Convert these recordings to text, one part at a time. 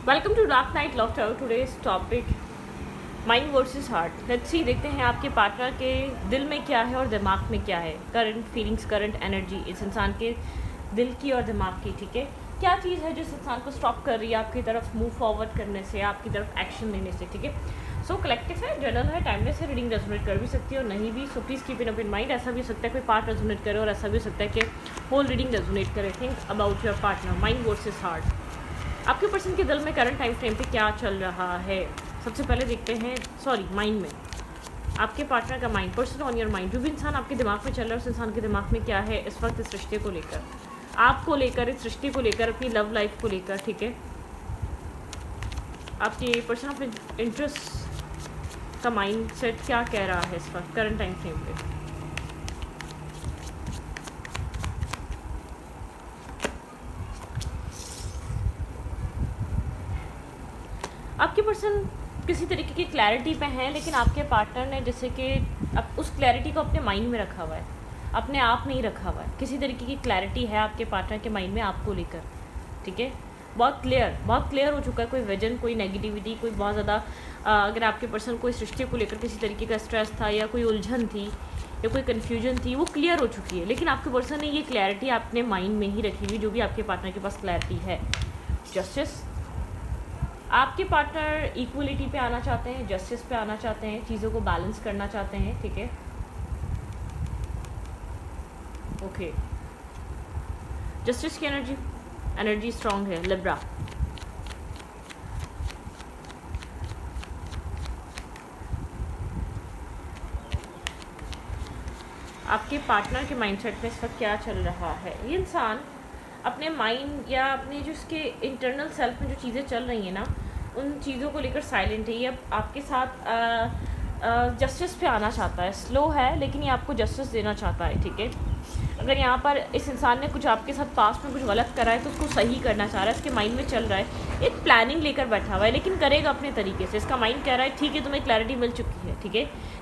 Welcome to dark night laughter. Today's topic mind versus heart. Let's see, देखते हैं आपके partner के दिल में क्या है और दिमाग में क्या है। करंट फीलिंग्स, करंट एनर्जी इस इंसान के दिल की और दिमाग की। ठीक है, क्या चीज़ है जो इस इंसान को स्टॉप कर रही है आपकी तरफ मूव फॉरवर्ड करने से, आपकी तरफ एक्शन लेने से। ठीक है, सो कलेक्टिव है, जनरल है, टाइमलेस है, रीडिंग रेजोनेट कर भी सकती है और नहीं भी। So please keep in up in mind. ऐसा भी हो सकता है कोई पार्ट रेजोनेट करे और ऐसा भी हो सकता है कि होल रीडिंग रेजोनेट करे। Think about your partner, mind versus heart. आपके पर्सन के दिल में करंट टाइम फ्रेम पे क्या चल रहा है। सबसे पहले देखते हैं, माइंड में आपके पार्टनर का mind, person on your mind. जो भी इंसान आपके दिमाग में चल रहा है उस इंसान के दिमाग में क्या है इस वक्त, इस रिश्ते को लेकर, आपको लेकर, इस रिश्ते को लेकर, अपनी लव लाइफ को लेकर। ठीक है, आपके पर्सन ऑफ इंटरेस्ट का माइंड सेट क्या कह रहा है इस वक्त करंट टाइम फ्रेम पे। आपके पर्सन किसी तरीके की क्लैरिटी पे हैं, लेकिन आपके पार्टनर ने जैसे कि अब उस क्लैरिटी को अपने माइंड में रखा हुआ है, अपने आप में ही रखा हुआ है। किसी तरीके की क्लैरिटी है आपके पार्टनर के माइंड में आपको लेकर। ठीक है, बहुत क्लियर हो चुका है। कोई विजन, कोई नेगेटिविटी, कोई बहुत ज़्यादा अगर आपके पर्सन को इस रिश्ते को लेकर किसी तरीके का स्ट्रेस था या कोई उलझन थी या कोई कन्फ्यूजन थी, वो क्लियर हो चुकी है। लेकिन आपके पर्सन ने ये क्लैरिटी अपने माइंड में ही रखी हुई, जो भी आपके पार्टनर के पास क्लैरिटी है। जस्टिस, आपके पार्टनर इक्वलिटी पे आना चाहते हैं, जस्टिस पे आना चाहते हैं, चीज़ों को बैलेंस करना चाहते हैं। ठीक है, ओके, जस्टिस की एनर्जी स्ट्रांग है। लिब्रा, आपके पार्टनर के माइंडसेट में इस वक्त क्या चल रहा है। ये इंसान अपने माइंड या अपने जो इसके इंटरनल सेल्फ में जो चीज़ें चल रही हैं ना, उन चीज़ों को लेकर साइलेंट है। ये अब आपके साथ जस्टिस पे आना चाहता है। स्लो है लेकिन ये आपको जस्टिस देना चाहता है। ठीक है, अगर यहाँ पर इस इंसान ने कुछ आपके साथ पास्ट में कुछ गलत करा है तो उसको सही करना चाह रहा है, इसके माइंड में चल रहा है, एक प्लानिंग लेकर बैठा हुआ है, लेकिन करेगा अपने तरीके से। इसका माइंड कह रहा है ठीक है, तुम्हें क्लैरिटी मिल चुकी है,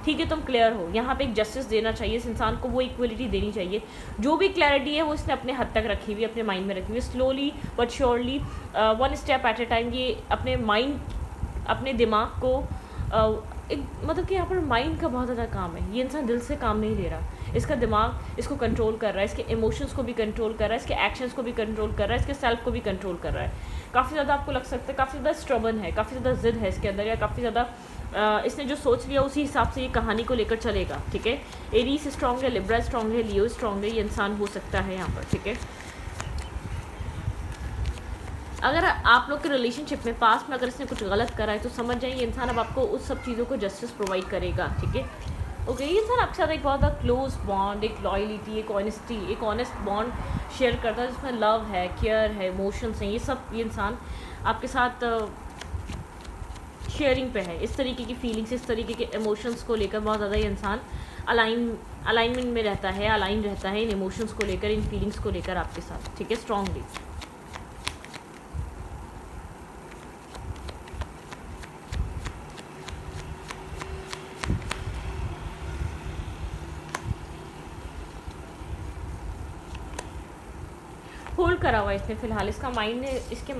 ठीक है, तुम क्लियर हो। यहाँ पे एक जस्टिस देना चाहिए इस इंसान को, वो इक्वलिटी देनी चाहिए। जो भी क्लैरिटी है वो इसने अपने हद तक रखी हुई, अपने माइंड में रखी हुई। Slowly but surely, one step at A time, ये अपने माइंड, अपने दिमाग को एक मतलब कि यहाँ पर माइंड का बहुत ज़्यादा काम है। ये इंसान दिल से काम नहीं ले रहा, इसका दिमाग इसको कंट्रोल कर रहा है, इसके इमोशंस को भी कंट्रोल कर रहा है, इसके एक्शंस को भी कंट्रोल कर रहा है, इसके सेल्फ को भी कंट्रोल कर रहा है। काफ़ी ज़्यादा आपको लग सकता है काफ़ी ज़्यादा स्ट्रबन है, काफ़ी ज़्यादा जिद है इसके अंदर, या काफ़ी ज़्यादा इसने जो सोच लिया उसी हिसाब से ये कहानी को लेकर चलेगा। ठीक है, एरीज स्ट्रॉन्ग है, लिब्रा स्ट्रॉन्ग है, लियो स्ट्रॉन्ग है, ये इंसान हो सकता है यहाँ पर। ठीक है, अगर आप लोग के रिलेशनशिप में पास्ट में अगर इसने कुछ गलत करा है तो समझ जाइए ये इंसान अब आपको उस सब चीज़ों को जस्टिस प्रोवाइड करेगा। ठीक है, ओके, ये इंसान आपके साथ एक बहुत ज़्यादा क्लोज बॉन्ड, एक लॉयलिटी, एक ऑनेस्टी, एक ऑनेस्ट बॉन्ड शेयर करता है, जिसमें लव है, केयर है, इमोशंस हैं, ये सब ये इंसान आपके साथ शेयरिंग पे है। इस तरीके की फीलिंग्स, इस तरीके के इमोशंस को लेकर बहुत ज़्यादा ये इंसान अलाइनमेंट में रहता है, अलाइन रहता है इन इमोशंस को लेकर, इन फीलिंग्स को लेकर आपके साथ। ठीक है, स्ट्रांगली। होल्ड करा हुआ है इसने फिलहाल, इसका माइंड ने इसके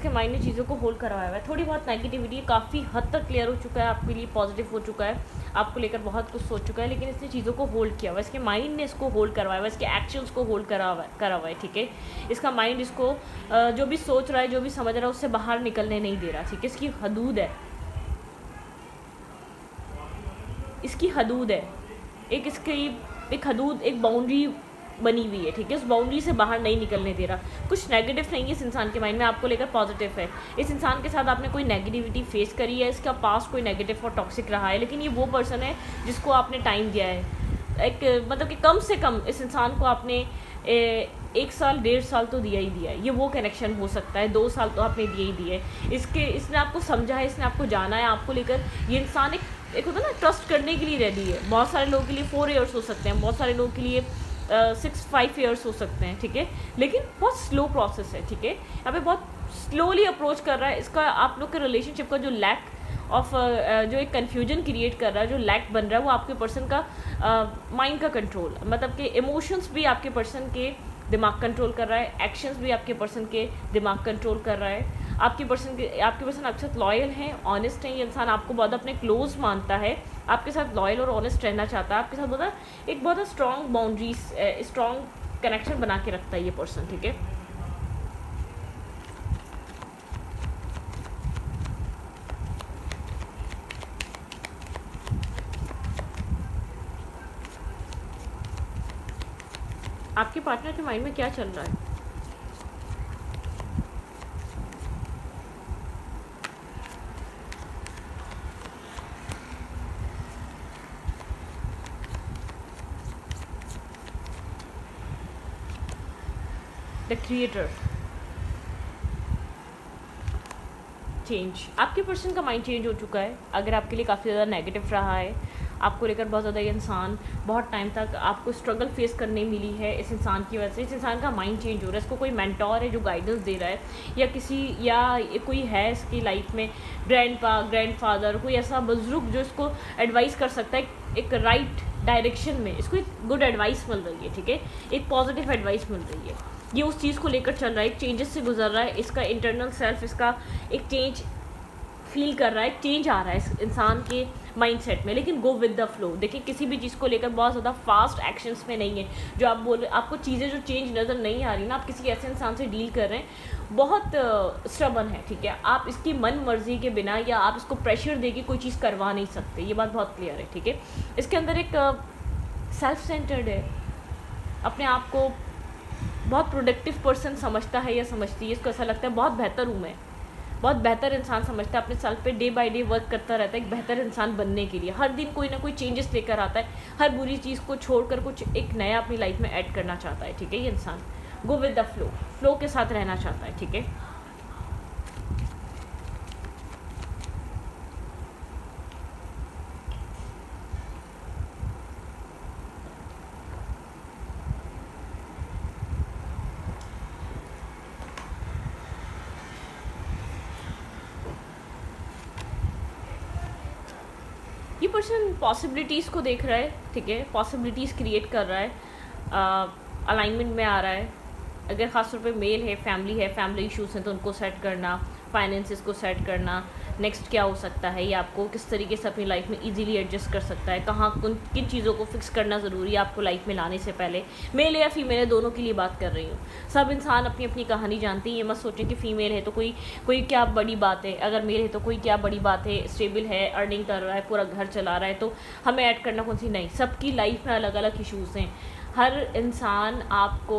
माइंड ने चीज़ों को होल्ड करवाया हुआ है। थोड़ी बहुत नेगेटिविटी काफ़ी हद तक क्लियर हो चुका है, आपके लिए पॉजिटिव हो चुका है, आपको लेकर बहुत कुछ सोच चुका है, लेकिन इसने चीज़ों को होल्ड किया हुआ है। इसके माइंड ने इसको होल्ड करवाया हुआ है, इसके एक्शंस को होल्ड करा हुआ है। ठीक है, इसका माइंड इसको जो भी सोच रहा है, जो भी समझ रहा है, उससे बाहर निकलने नहीं दे रहा। ठीक है, इसकी हदूद है, एक बाउंड्री बनी हुई है। ठीक है, उस बाउंड्री से बाहर नहीं निकलने दे रहा। कुछ नेगेटिव नहीं है इस इंसान के माइंड में, आपको लेकर पॉजिटिव है। इस इंसान के साथ आपने कोई नेगेटिविटी फेस करी है, इसका पास्ट कोई नेगेटिव और टॉक्सिक रहा है, लेकिन ये वो पर्सन है जिसको आपने टाइम दिया है। एक मतलब कि कम से कम इस इंसान को आपने 1 साल 1.5 साल तो दिया ही दिया है। ये वो कनेक्शन हो सकता है, 2 साल तो आपने दिए ही दिए। इसने आपको समझा है, इसने आपको जाना है, आपको लेकर ये इंसान एक होता है ना, ट्रस्ट करने के लिए रेडी है। बहुत सारे लोगों के लिए 4 ईयर्स हो सकते हैं, बहुत सारे लोगों के लिए 5 ईयर्स हो सकते हैं। ठीक है, लेकिन बहुत स्लो प्रोसेस है। ठीक है, यहाँ पे बहुत स्लोली अप्रोच कर रहा है। इसका आप लोग के रिलेशनशिप का जो लैक ऑफ जो एक कन्फ्यूजन क्रिएट कर रहा है, जो लैक बन रहा है, वो आपके पर्सन का माइंड का कंट्रोल, मतलब कि इमोशंस भी आपके पर्सन के दिमाग कंट्रोल कर रहा है, एक्शंस भी आपके पर्सन के दिमाग कंट्रोल कर रहा है। आपके पर्सन आपके साथ लॉयल हैं, ऑनेस्ट हैं, ये इंसान आपको बहुत अपने क्लोज मानता है, आपके साथ लॉयल और ऑनेस्ट रहना चाहता है, आपके साथ बहुत एक बहुत स्ट्रॉन्ग बाउंड्रीज, स्ट्रॉन्ग कनेक्शन बना के रखता है ये पर्सन, ठीक है। आपके पार्टनर के माइंड में क्या चल रहा है? The creator, change. आपके पर्सन का माइंड चेंज हो चुका है। अगर आपके लिए काफ़ी ज़्यादा नेगेटिव रहा है, आपको लेकर बहुत ज़्यादा ये इंसान बहुत टाइम तक आपको स्ट्रगल फेस करने मिली है इस इंसान की वजह से, इस इंसान का माइंड चेंज हो रहा है। इसको कोई मेंटोर है जो गाइडेंस दे रहा है, या कोई है इसकी लाइफ में, ग्रैंडफादर, कोई ऐसा बुजुर्ग जो इसको एडवाइस कर सकता है एक राइट डायरेक्शन में। इसको एक गुड एडवाइस मिल रही है, ठीक है, एक पॉजिटिव एडवाइस मिल रही है। ये उस चीज़ को लेकर चल रहा है, एक चेंजेस से गुजर रहा है, इसका इंटरनल सेल्फ इसका एक चेंज फील कर रहा है, चेंज आ रहा है इस इंसान के माइंडसेट में। लेकिन गो विद द फ्लो। देखिए, किसी भी चीज़ को लेकर बहुत ज़्यादा फास्ट एक्शंस में नहीं है। जो आप बोल रहे, आपको चीज़ें जो चेंज नज़र नहीं आ रही ना, आप किसी ऐसे इंसान से डील कर रहे हैं बहुत स्टबर्न है, ठीक है। आप इसकी मन मर्जी के बिना या आप इसको प्रेशर दे के कोई चीज़ करवा नहीं सकते, ये बात बहुत क्लियर है, ठीक है। इसके अंदर एक सेल्फ सेंटर्ड है, अपने आप को बहुत प्रोडक्टिव पर्सन समझता है या समझती है। इसको ऐसा लगता है बहुत बेहतर हूँ मैं, बहुत बेहतर इंसान समझता है, अपने सेल्फ पे डे बाय डे वर्क करता रहता है एक बेहतर इंसान बनने के लिए। हर दिन कोई ना कोई चेंजेस लेकर आता है, हर बुरी चीज़ को छोड़कर कुछ एक नया अपनी लाइफ में ऐड करना चाहता है, ठीक है। ये इंसान go with the flow, flow के साथ रहना चाहता है, ठीक है। ये पर्सन पॉसिबिलिटीज़ को देख रहा है, ठीक है, पॉसिबिलिटीज़ क्रिएट कर रहा है, अलाइनमेंट में आ रहा है। अगर ख़ासतौर पे मेल है, फैमिली इश्यूज़ हैं तो उनको सेट करना, फाइनेंसिस को सेट करना, नेक्स्ट क्या हो सकता है, ये आपको किस तरीके से अपनी लाइफ में इजीली एडजस्ट कर सकता है, कहाँ किन चीज़ों को फिक्स करना ज़रूरी है आपको लाइफ में लाने से पहले। मेल या फीमेल है, दोनों के लिए बात कर रही हूँ। सब इंसान अपनी अपनी कहानी जानती है। ये मत सोचें कि फ़ीमेल है तो कोई क्या बड़ी बात है, अगर मेल है तो कोई क्या बड़ी बात है, स्टेबल है, अर्निंग कर रहा है, पूरा घर चला रहा है, तो हमें ऐड करना कौन सी। नहीं, सबकी लाइफ में अलग अलग इशूज़ हैं। हर इंसान आपको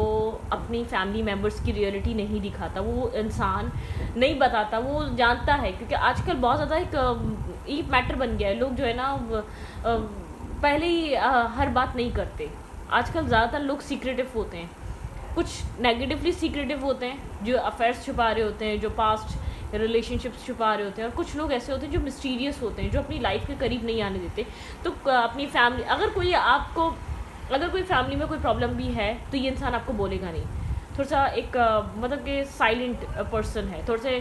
अपनी फैमिली मेम्बर्स की रियलिटी नहीं दिखाता, वो इंसान नहीं बताता, वो जानता है। क्योंकि आजकल बहुत ज़्यादा एक मैटर बन गया है, लोग जो है ना पहले ही हर बात नहीं करते। आजकल ज़्यादातर लोग सीक्रेटिव होते हैं, कुछ नेगेटिवली सीक्रेटिव होते हैं, जो अफेयर्स छुपा रहे होते हैं, जो पास्ट रिलेशनशिप्स छुपा रहे होते हैं, और कुछ लोग ऐसे होते हैं जो मिस्टीरियस होते हैं, जो अपनी लाइफ के करीब नहीं आने देते। तो अपनी फैमिली, अगर कोई फैमिली में कोई प्रॉब्लम भी है तो ये इंसान आपको बोलेगा नहीं। थोड़ा सा एक मतलब कि साइलेंट पर्सन है, थोड़ा से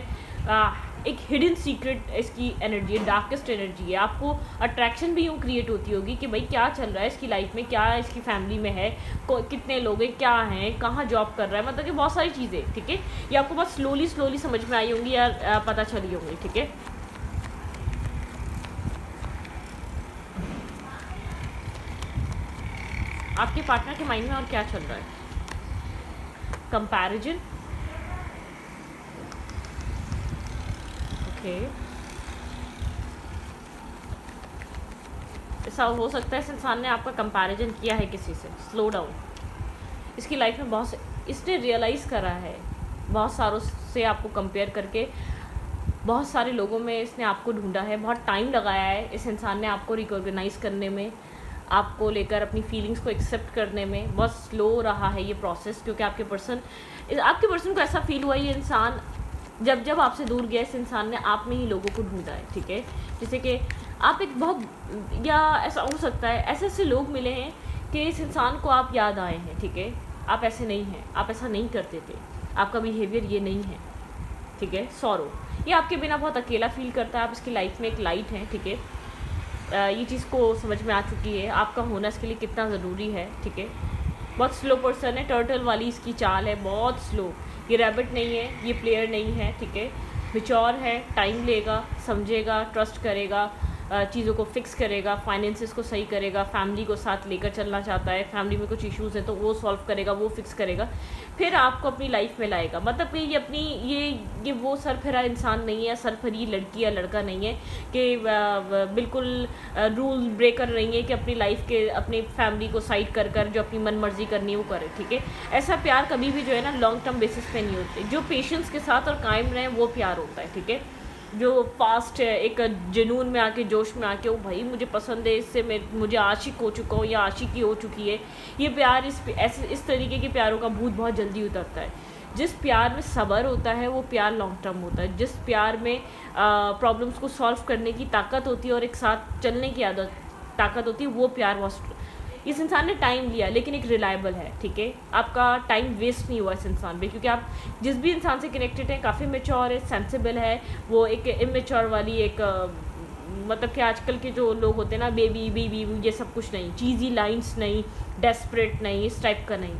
एक हिडन सीक्रेट इसकी एनर्जी है, डार्केस्ट एनर्जी है। आपको अट्रैक्शन भी यूँ क्रिएट होती होगी कि भाई क्या चल रहा है इसकी लाइफ में, क्या इसकी फैमिली में है, कितने लोग हैं, क्या हैं, कहाँ जॉब कर रहा है, मतलब कि बहुत सारी चीज़ें, ठीक है। ये आपको बहुत स्लोली समझ में आई होंगी या पता चली होंगी, ठीक है। आपके पार्टनर के माइंड में और क्या चल रहा है? Comparison, okay. ऐसा हो सकता है इस इंसान ने आपका कंपैरिजन किया है किसी से। Slow down. इसकी लाइफ में इसने रियलाइज़ करा है, बहुत सारों से आपको कंपेयर करके बहुत सारे लोगों में इसने आपको ढूंढा है, बहुत टाइम लगाया है इस इंसान ने आपको रिकॉग्नाइज़ करने में, आपको लेकर अपनी फीलिंग्स को एक्सेप्ट करने में। बहुत स्लो रहा है ये प्रोसेस, क्योंकि आपके पर्सन को ऐसा फील हुआ ये इंसान जब आपसे दूर गया, इस इंसान ने आप में ही लोगों को ढूंढा है, ठीक है। जैसे कि आप एक बहुत, या ऐसा हो सकता है ऐसे लोग मिले हैं कि इस इंसान को आप याद आए हैं, ठीक है। आप ऐसे नहीं हैं, आप ऐसा नहीं करते थे, आपका बिहेवियर ये नहीं है, ठीक है। सॉरो, ये आपके बिना बहुत अकेला फील करता है, आप इसकी लाइफ में एक लाइट हैं, ठीक है। ये चीज़ को समझ में आ चुकी है, आपका होना इसके लिए कितना ज़रूरी है, ठीक है। बहुत स्लो पर्सन है, टर्टल वाली इसकी चाल है, बहुत स्लो। ये रैबिट नहीं है, ये प्लेयर नहीं है, ठीक है। मैच्योर है, टाइम लेगा, समझेगा, ट्रस्ट करेगा, चीज़ों को फिक्स करेगा, फाइनेंसेस को सही करेगा, फैमिली को साथ लेकर चलना चाहता है, फैमिली में कुछ इश्यूज़ है तो वो सॉल्व करेगा, वो फिक्स करेगा, फिर आपको अपनी लाइफ में लाएगा। मतलब कि ये अपनी ये वो सरफिरा इंसान नहीं है, सरफरी लड़की या लड़का नहीं है कि बिल्कुल रूल ब्रेकर नहीं है कि अपनी लाइफ के अपनी फैमिली को साइड कर कर जो अपनी मन मर्जी करनी है वो करे, ठीक है। ऐसा प्यार कभी भी जो है ना लॉन्ग टर्म बेसिस पे नहीं होते। जो पेशेंस के साथ और कायम रहे वो प्यार होता है, ठीक है। जो फास्ट है, एक जुनून में आके, जोश में आके, ओ भाई मुझे पसंद है, इससे मैं मुझे आशिक हो चुका हूँ या आशिकी हो चुकी है, ये प्यार इस तरीके के प्यारों का भूत बहुत जल्दी उतरता है। जिस प्यार में सब्र होता है वो प्यार लॉन्ग टर्म होता है। जिस प्यार में प्रॉब्लम्स को सॉल्व करने की ताकत होती है और एक साथ चलने की आदत ताकत होती है, वो प्यार बहुत। इस इंसान ने टाइम लिया लेकिन एक रिलायबल है, ठीक है। आपका टाइम वेस्ट नहीं हुआ इस इंसान पे, क्योंकि आप जिस भी इंसान से कनेक्टेड हैं काफ़ी मैच्योर है, सेंसिबल है। वो एक इमेच्योर वाली एक मतलब कि आजकल के जो लोग होते हैं ना, बेबी बीबी ये सब कुछ नहीं, चीज़ी लाइंस नहीं, डेस्परेट नहीं, इस टाइप का नहीं।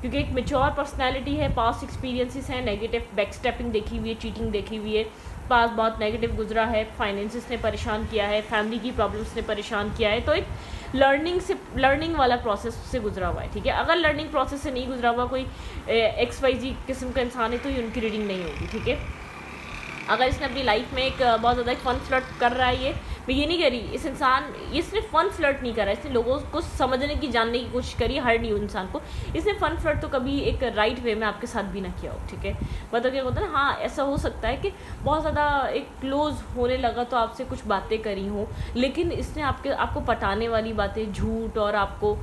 क्योंकि एक मैच्योर पर्सनैलिटी है, पास्ट एक्सपीरियंसेस हैं, नेगेटिव बैकस्टेपिंग देखी हुई है, चीटिंग देखी हुई है, पास बहुत नेगेटिव गुजरा है, फाइनेंसिस ने परेशान किया है, फैमिली की प्रॉब्लम्स ने परेशान किया है। तो एक लर्निंग वाला प्रोसेस से गुजरा हुआ है, ठीक है। अगर लर्निंग प्रोसेस से नहीं गुजरा हुआ कोई XYZ किस्म का इंसान है तो ये उनकी रीडिंग नहीं होगी, ठीक है। अगर इसने अपनी लाइफ में एक बहुत ज़्यादा एक फ़न फ्लर्ट कर रहा है, मैं ये नहीं कह रही इस इंसान, ये सिर्फ फ़न फ्लर्ट नहीं कर रहा है, इसने लोगों को समझने की, जानने की कोशिश करी, हर न्यू इंसान को। इसने फ़न फ्लर्ट तो कभी एक राइट वे में आपके साथ भी ना किया हो, ठीक है। मतलब क्या होता है ना, हाँ ऐसा हो सकता है कि बहुत ज़्यादा एक क्लोज होने लगा तो आपसे कुछ बातें करी हों, लेकिन इसने आपको पटाने वाली बातें, झूठ और आपको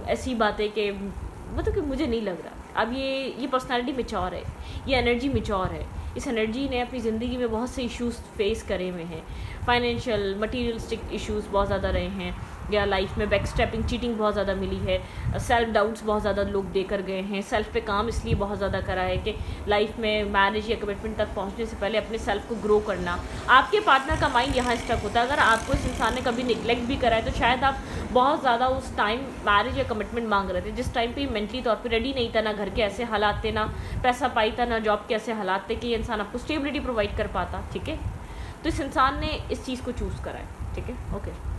ऐसी बातें कि मतलब कि मुझे नहीं लग रहा। अब ये पर्सनैलिटी मैच्योर है, ये एनर्जी मैच्योर है। इस एनर्जी ने अपनी ज़िंदगी में बहुत से इश्यूज़ फेस करे हुए हैं, फाइनेंशियल मटीरियलिस्टिक इश्यूज़ बहुत ज़्यादा रहे हैं, या लाइफ में बैकस्टेपिंग, चीटिंग बहुत ज़्यादा मिली है, सेल्फ डाउट्स बहुत ज़्यादा लोग देकर गए हैं। सेल्फ पे काम इसलिए बहुत ज़्यादा करा है कि लाइफ में मैरिज या कमिटमेंट तक पहुंचने से पहले अपने सेल्फ को ग्रो करना। आपके पार्टनर का माइंड यहाँ स्टक होता है। अगर आपको इस इंसान ने कभी निगलेक्ट भी करा है तो शायद आप बहुत ज़्यादा उस टाइम मैरिज या कमिटमेंट मांग रहे थे, जिस टाइम पे मेंटली तौर पे रेडी नहीं था, ना घर के ऐसे हालात थे, ना पैसा पाई था, ना जॉब के ऐसे हालात थे कि ये इंसान आपको स्टेबिलिटी प्रोवाइड कर पाता, ठीक है। तो इस इंसान ने इस चीज़ को चूज़ करा है, ठीक है। ओके,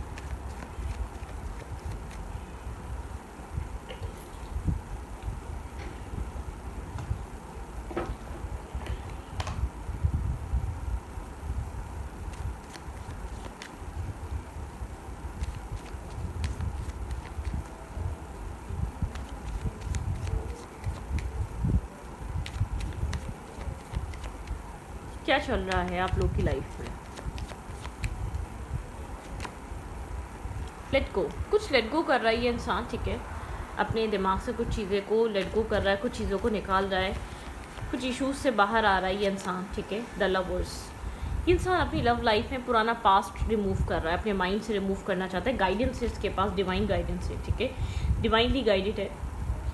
क्या चल रहा है आप लोग की लाइफ में? लेट गो, कुछ लेट गो कर रहा है ये इंसान, ठीक है। अपने दिमाग से कुछ चीज़ें को लेट गो कर रहा है, कुछ चीज़ों को निकाल रहा है, कुछ इश्यूज से बाहर आ रहा है ये इंसान, ठीक है। द लवर्स, ये इंसान अपनी लव लाइफ में पुराना पास्ट रिमूव कर रहा है, अपने माइंड से रिमूव करना चाहता है। गाइडेंस है इसके पास, डिवाइन गाइडेंस है, ठीक है। डिवाइनली गाइडेड है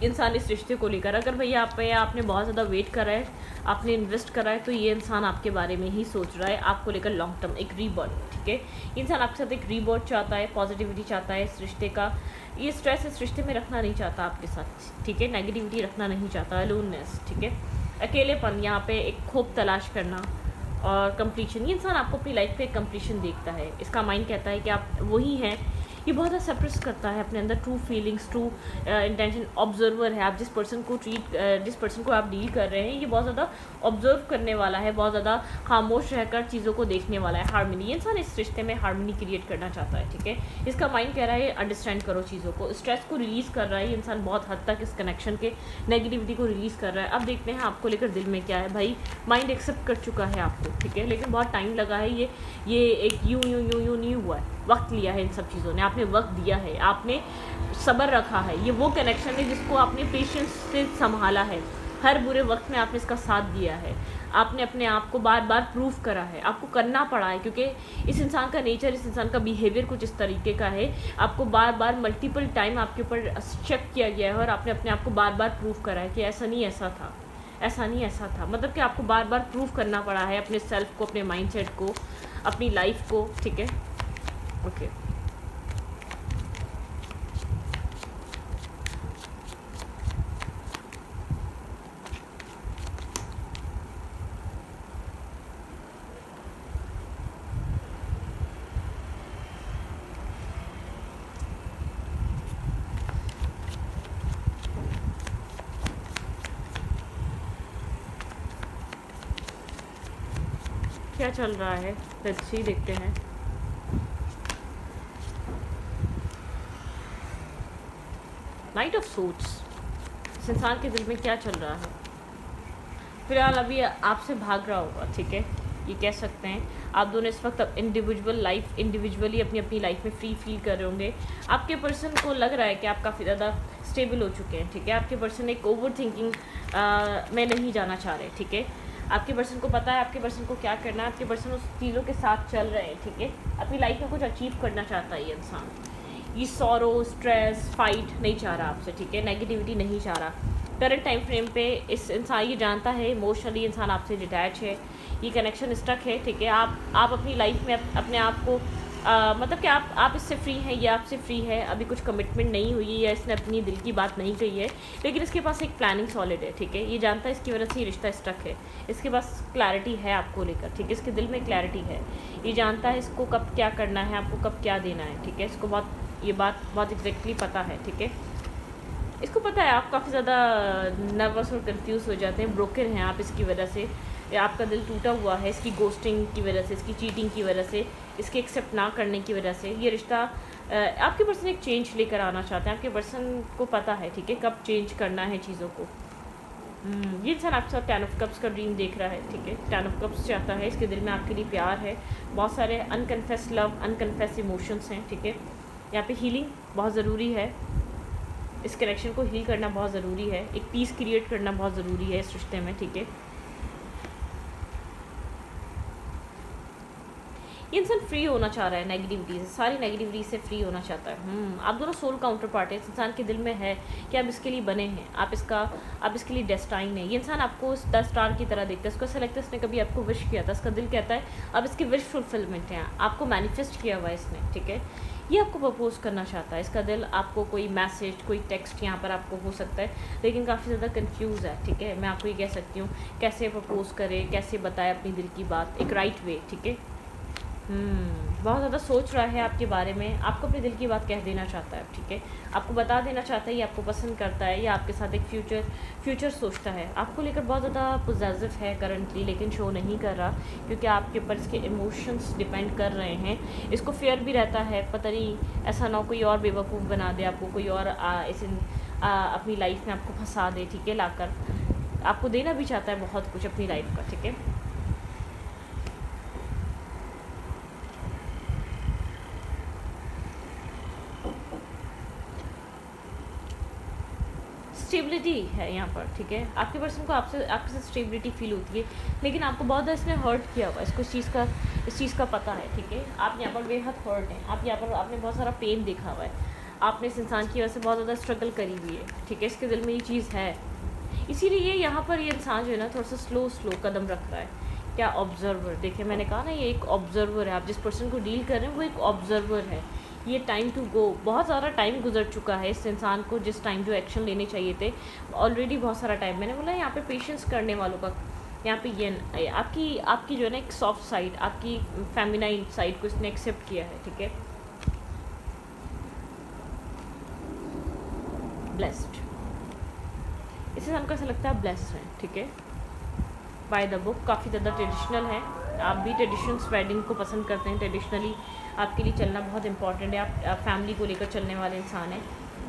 इंसान इस रिश्ते को लेकर। अगर भैया आपने बहुत ज़्यादा वेट करा है, आपने इन्वेस्ट करा है, तो ये इंसान आपके बारे में ही सोच रहा है, आपको लेकर लॉन्ग टर्म एक रीबर्थ, ठीक है। इंसान आपके साथ एक रीबर्थ चाहता है, पॉजिटिविटी चाहता है इस रिश्ते का। ये स्ट्रेस इस रिश्ते में रखना नहीं चाहता आपके साथ, ठीक है। नेगेटिविटी रखना नहीं चाहता, अलोननेस, ठीक है, अकेलेपन, यहाँ पे एक खोप तलाश करना और कंप्लीशन। ये इंसान आपको अपनी लाइफ पे एक कंप्लीशन देखता है। इसका माइंड कहता है कि आप वही हैं। ये बहुत ज़्यादा सप्रेस करता है अपने अंदर true feelings, true intention. Observer है आप, जिस पर्सन को आप डील कर रहे हैं, ये बहुत ज़्यादा ऑब्जर्व करने वाला है, बहुत ज़्यादा खामोश रहकर चीज़ों को देखने वाला है। हार्मनी, ये इंसान इस रिश्ते में हार्मनी क्रिएट करना चाहता है, ठीक है। इसका माइंड कह रहा है अंडरस्टैंड करो चीज़ों को, स्ट्रेस को रिलीज़ कर रहा है ये इंसान बहुत हद तक, इस कनेक्शन के नेगेटिविटी को रिलीज़ कर रहा है। अब देखते हैं आपको लेकर दिल में क्या है। भाई माइंड एक्सेप्ट कर चुका है आपको, ठीक है, लेकिन बहुत टाइम लगा है। ये एक यूँ नहीं हुआ है, वक्त लिया है इन सब चीज़ों ने, आपने वक्त दिया है, आपने सब्र रखा है। ये वो कनेक्शन है जिसको आपने पेशेंस से संभाला है, हर बुरे वक्त में आपने इसका साथ दिया है, आपने अपने आप को बार बार प्रूव करा है, आपको करना पड़ा है, क्योंकि इस इंसान का नेचर, इस इंसान का बिहेवियर कुछ इस तरीके का है। आपको बार बार मल्टीपल टाइम आपके ऊपर चेक किया गया है और आपने अपने आप को बार बार प्रूव करा है कि ऐसा नहीं ऐसा था, ऐसा नहीं ऐसा था। मतलब कि आपको बार बार प्रूव करना पड़ा है अपने सेल्फ को, अपने माइंडसेट को, अपनी लाइफ को, ठीक है। ओके, क्या चल रहा है, लेट्स सी, देखते हैं। नाइट ऑफ सूट्स, इस इंसान के दिल में क्या चल रहा है? फिलहाल अभी आपसे भाग रहा होगा, ठीक है, ये कह सकते हैं। आप दोनों इस वक्त इंडिविजुअली अपनी अपनी लाइफ में फ्री फील कर रहे होंगे। आपके पर्सन को लग रहा है कि आप काफ़ी ज़्यादा स्टेबल हो चुके हैं, ठीक है। आपके पर्सन एक ओवर थिंकिंग में नहीं जाना चाह रहे, ठीक है। आपके पर्सन को पता है आपके पर्सन को क्या करना है। आपके पर्सन उस चीज़ों के साथ चल रहे हैं, ठीक है। अपनी लाइफ में कुछ अचीव करना चाहता है ये इंसान। ये सॉरो, स्ट्रेस, फाइट नहीं चाह रहा आपसे, ठीक है। नेगेटिविटी नहीं चाह रहा। करंट टाइम फ्रेम पे इस इंसान ये जानता है इमोशनली इंसान आपसे डिटैच है, ये कनेक्शन स्टक है, ठीक है। आप अपनी लाइफ में अपने आप को मतलब कि आप इससे फ्री हैं, ये आपसे फ्री है। अभी कुछ कमिटमेंट नहीं हुई है या इसने अपनी दिल की बात नहीं कही है, लेकिन इसके पास एक प्लानिंग सॉलिड है, ठीक है। ये जानता है इसकी वजह से ये रिश्ता स्टक है। इसके पास क्लैरिटी है आपको लेकर, ठीक है। इसके दिल में क्लैरिटी है। ये जानता है इसको कब क्या करना है, आपको कब क्या देना है, ठीक है। इसको ये बात बहुत एग्जैक्टली पता है, ठीक है। इसको पता है आप काफ़ी ज़्यादा नर्वस और कंफ्यूज हो जाते हैं, ब्रोकन हैं आप इसकी वजह से, या आपका दिल टूटा हुआ है इसकी गोस्टिंग की वजह से, इसकी चीटिंग की वजह से, इसके एक्सेप्ट ना करने की वजह से। ये रिश्ता आपके पर्सन एक चेंज लेकर आना चाहते हैं। आपके पर्सन को पता है, ठीक है, कब चेंज करना है चीज़ों को। ये इंसान आपके साथ 10 ऑफ कप्स का ड्रीम देख रहा है, ठीक है। 10 ऑफ कप्स चाहता है, इसके दिल में आपके लिए प्यार है, बहुत सारे अनकन्फेस लव, अनकन्फेस इमोशंस हैं, ठीक है। यहाँ पे हीलिंग बहुत ज़रूरी है। इस कनेक्शन को हील करना बहुत ज़रूरी है। एक पीस क्रिएट करना बहुत ज़रूरी है इस रिश्ते में, ठीक है। ये इंसान फ्री होना चाह रहा है नेगेटिविटी से, सारी नेगेटिविटी से फ्री होना चाहता है। आप दोनों सोल काउंटर पार्ट है। इस इंसान के दिल में है कि आप इसके लिए बने हैं, आप इसके लिए डेस्टाइन है। ये इंसान आपको 10 स्टार की तरह देखता है। इसको ऐसा लगता है इसने कभी आपको विश किया था। इसका दिल कहता है अब इसकी विश फुलफिलमेंट है, आपको मैनिफेस्ट किया हुआ है इसने, ठीक है। ये आपको प्रपोज करना चाहता है। इसका दिल आपको कोई मैसेज, कोई टेक्स्ट यहाँ पर आपको हो सकता है, लेकिन काफ़ी ज़्यादा कंफ्यूज है, ठीक है। मैं आपको ये कह सकती हूँ कैसे प्रपोज करे, कैसे बताए अपनी दिल की बात एक राइट वे, ठीक है। बहुत ज़्यादा सोच रहा है आपके बारे में, आपको अपने दिल की बात कह देना चाहता है, ठीक है। आपको बता देना चाहता है ये आपको पसंद करता है, या आपके साथ एक फ्यूचर सोचता है। आपको लेकर बहुत ज़्यादा पॉजिटिव है करंटली, लेकिन शो नहीं कर रहा क्योंकि आपके ऊपर इसके इमोशंस डिपेंड कर रहे हैं। इसको फेयर भी रहता है, पता नहीं ऐसा ना कोई और बेवकूफ़ बना दे आपको, कोई और अपनी लाइफ में आपको फंसा दे, ठीक है, लाकर। आपको देना भी चाहता है बहुत कुछ अपनी लाइफ का, ठीक है। स्टेबिलिटी है यहाँ पर, ठीक है। आपके पर्सन को आपके साथ स्टेबिलिटी फील होती है, लेकिन आपको बहुत ज़्यादा इसने हर्ट किया हुआ है। इसको इस चीज़ का पता है, ठीक है। आप यहाँ पर बेहद हर्ट हैं। आप यहाँ पर आपने बहुत सारा पेन देखा हुआ है। आपने इस इंसान की वजह से बहुत ज़्यादा स्ट्रगल करी हुई है, ठीक है। इसके दिल में ये चीज़ है, इसीलिए यहाँ पर ये इंसान जो है ना थोड़ा सा स्लो कदम रख रहा है। क्या ऑब्जर्वर, देखिए मैंने कहा ना ये एक ऑब्जर्वर है। आप जिस पर्सन को डील कर रहे हैं वो एक ऑब्जर्वर है। ये टाइम टू गो, बहुत सारा टाइम गुजर चुका है इस इंसान को, जिस टाइम जो एक्शन लेने चाहिए थे ऑलरेडी बहुत सारा टाइम। मैंने बोला यहाँ पे पेशेंस करने वालों का, यहाँ पे ये आपकी जो है ना एक सॉफ्ट साइड, आपकी फेमिनाइन साइड को इसने एक्सेप्ट किया है, ठीक है। ब्लेस्ड, इस इंसान को ऐसा लगता है ब्लेस्ड है, ठीक है। बाय द बुक, काफ़ी ज़्यादा ट्रेडिशनल है। आप भी ट्रेडिशनल स्प्रेडिंग को पसंद करते हैं। ट्रेडिशनली आपके लिए चलना बहुत इंपॉर्टेंट है। आप फैमिली को लेकर चलने वाले इंसान हैं।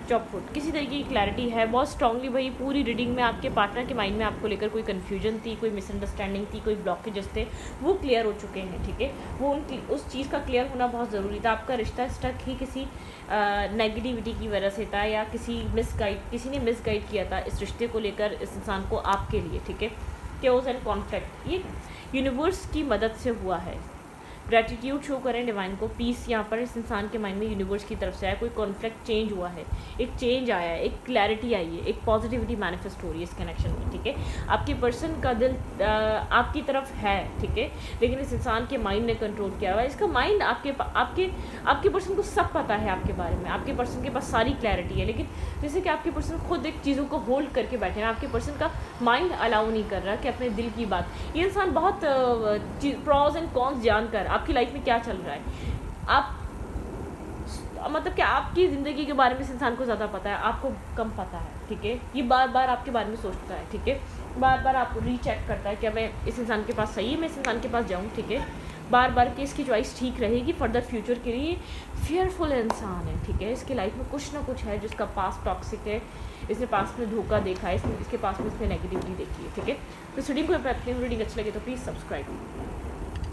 चॉप फुट, किसी तरीके की क्लैरिटी है बहुत स्ट्रांगली। भाई पूरी रीडिंग में आपके पार्टनर के माइंड में आपको लेकर कोई कन्फ्यूजन थी, कोई मिसअंडरस्टैंडिंग थी, कोई ब्लॉकेजेस थे, वो क्लियर हो चुके हैं, ठीक है। वो उस चीज़ का क्लियर होना बहुत ज़रूरी था। आपका रिश्ता स्टक ही किसी नेगेटिविटी की वजह से था, या किसी ने मिसगाइड किया था इस रिश्ते को लेकर इस इंसान को आपके लिए, ठीक है। केओस एंड कॉन्फ्लिक्ट ये यूनिवर्स की मदद से हुआ है। ग्रैटिट्यूड शो करें डिवाइन को। पीस यहाँ पर इस इंसान के माइंड में यूनिवर्स की तरफ से आया। कोई कॉन्फ्लिक्ट चेंज हुआ है, एक चेंज आया है, एक क्लैरिटी आई है, एक पॉजिटिविटी मैनिफेस्ट हो रही है इस कनेक्शन में, ठीक है। आपके पर्सन का दिल आपकी तरफ है, ठीक है, लेकिन इस इंसान के माइंड ने कंट्रोल किया हुआ है। इसका माइंड आपके पर्सन को सब पता है आपके बारे में। आपके पर्सन के पास सारी क्लैरिटी है, लेकिन जैसे कि आपके पर्सन खुद एक चीज़ों को होल्ड करके बैठे हैं। आपके पर्सन का माइंड अलाउ नहीं कर रहा कि अपने दिल की बात। ये इंसान बहुत प्रॉज एंड कॉन्स जानकर आपकी लाइफ में क्या चल रहा है, मतलब कि आपकी ज़िंदगी के बारे में इस इंसान को ज़्यादा पता है, आपको कम पता है, ठीक है। ये बार बार आपके बारे में सोचता है, ठीक है। बार बार आपको रीचेक करता है कि मैं इस इंसान के पास सही है, मैं इस इंसान के पास जाऊँ, ठीक है, बार बार कि इसकी चॉइस ठीक रहेगी फर्दर फ्यूचर के लिए। फेयरफुल इंसान है, ठीक है, इसके लाइफ में कुछ ना कुछ है जिसका पास टॉक्सिक है, इसने पास में धोखा देखा है, इसके पास में इसने नेगेटिविटी देखी है, ठीक है। तो रीडिंग को अपनी रीडिंग अच्छी लगे तो प्लीज़ सब्सक्राइब।